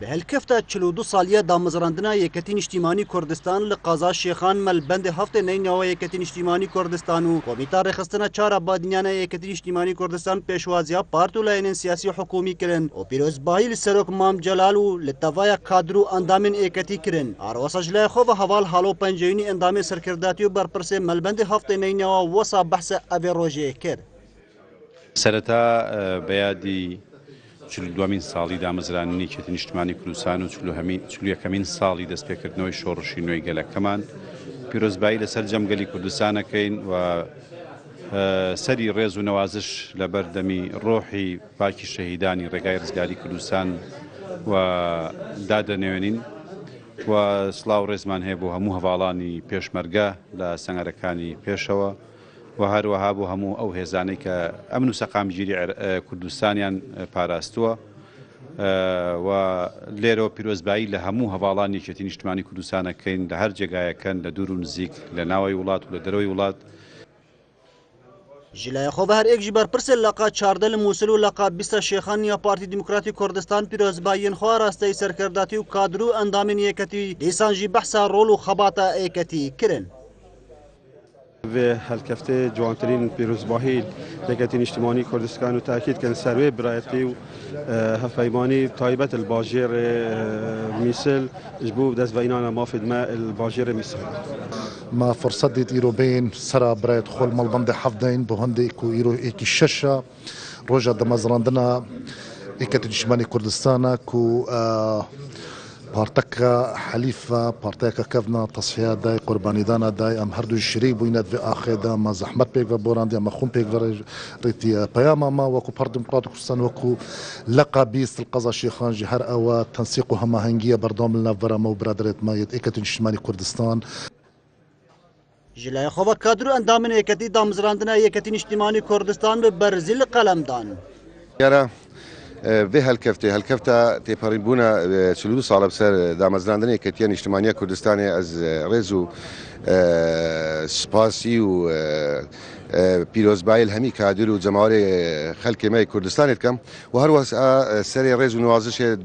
به هلکفتا 42 سالیه دامزراندنا یکتین اجتماعی کردستان لقضا شیخان ملبند هفته نینوا یکتین اجتماعی کردستان و کمیته رخصتنا چهار آبادیانه یکتین اجتماعی کردستان پیشوازیا پارت و لاین سیاسی حکومی کرن و پیروزباهی لسروک مام جلال و لطوای کادرو اندامین یکتی کرن آرواسج لای خو و حوال حالو پنجینی اندام سرکرداتی و برپرس ملبند هفته نینوا وسا بحث اوی روژه کرد. سرەتا بەیادی 42مین ساڵی دامەزرانی یەکێتی نیشتیمانی کوردستان و 41مین ساڵی دەستپێکردنەوەی شۆڕشی نوێی گەلەکەمان پیرۆزبایی لەسەر جەمگەلی کوردستانەکەین و سەری ڕێز و نەوازش لە بەردەمی ڕۆحی پاکی شەهیدانی ڕێگای ڕزگاری کوردستان و دادەنێوێنین و سڵاو ڕێزمان هەیە بۆ هەموو هەواڵانی پێشمەرگە لە سەنگەرەکانی پێشەوە و هەروەها بۆ هەموو ئەو هێزانەی کە ئەمن و سەقامگیری کوردستانیان پاراستووە و لێرەوە پیرۆزبایی لە هەموو هەواڵانی یەکێتی نیشتیمانی کوردستانەکەین لە هەر جێگایەکەن لە دوور و نزیک لە ناوەی وڵات و لە دەرەوەی وڵات. جلای خو بهر یک جبر پرس لقا 14 موصل و لقا 20 شیخان یا پارتی دموکراتی کردستان پیروزبایی خو راسته سرکرداتی و کادرو اندامین یکتی دیسان جی بحثا رول و خباتا یکتی کرن. و هالكفته جوانترين بيروزباهي لقيتين اجتماعي كردستان وتأكيد كان سروي برايتي وهفايماني طيبة الباجير ميسل جبوب داس بيننا ما في دماء الباجير ميسل ما فرصة ديرو بين سرا برايت خول مالبند حفظين بهندي كو يرو إيكي الشاشة روجا دمزراندنا إيكتين اجتماعي كردستان كو پارتەکە حەلیفە پارتەیەکە کەڤنا تەسفیە دای قوربانی دانا دای ئەم هەردوو شریک بووینەت بێ ئاخێدا مە زەحمەت پێک بە بۆڕاندی ئەمە خۆم پێک ڕێتی پەیامەمە وەکو پەرت دموکرات کوردستان وەکو لەقا 20 القەزا شێخانجی هەر ئەوە تەنسیق و هەماهەنگیە بەردەوام لەناوبەرەمە و برادرێتمە یەکێتی نیشتیمانی کوردستان. جلای خو کادرو اندامین یکتی دامزراندنا یکتی نیشتیمانی کردستان به برزیل قلمدان. في هالكفتة تيبارين بونا 42 سال بسر دامزراندن يكتيان اجتماعية كردستاني از ريزو سپاسی و پیروزبایی الهمی کادر و جماعت خلق ما کردستان کم و هر واسه سری ریز و نوازش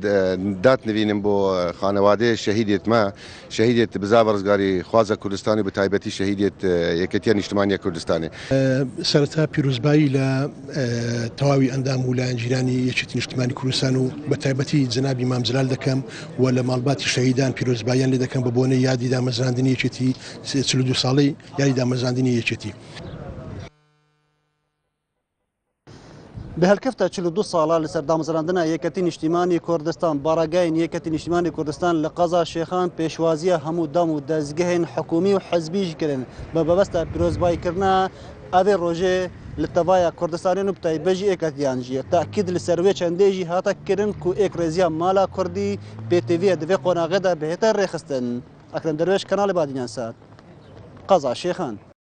دات نوینم با خانواده شهیدیت ما شهیدیت بزاور رزگاری خوازه کردستانی به تایبتی شهیدیت یکتیان اجتماعی کردستانی. سرتا پیروزبایی ل تواوی اندام و لانجیرانی یکتیان اجتماعی کردستان و به تایبتی جنابی امام جلال دکم و لمالبات شهیدان پیروزبایان لدکم ببونه یادی دامزراندنی یکتی 42 سالی یادی دامزراندنی یکتی. به هالکفتا 42 ساله لسر دامزراندنا یکتی نیشتیمانی کردستان باراگاین یکتی نیشتیمانی کردستان لقضا شیخان پیشوازی همو دام و دزگهن حکومی و حزبی کرن به بسته پیروزبایی کرنا اوی روژه لطوای کردستانی نو بتای بجی یکتیان جی تاکید لسروی چنده جی هاتا کرن کو یک رزیا مالا کردی پی تی وی دوی قناغه دا بهتر رخصتن. اکرم درویش کانال بادینان سات قضا شیخان.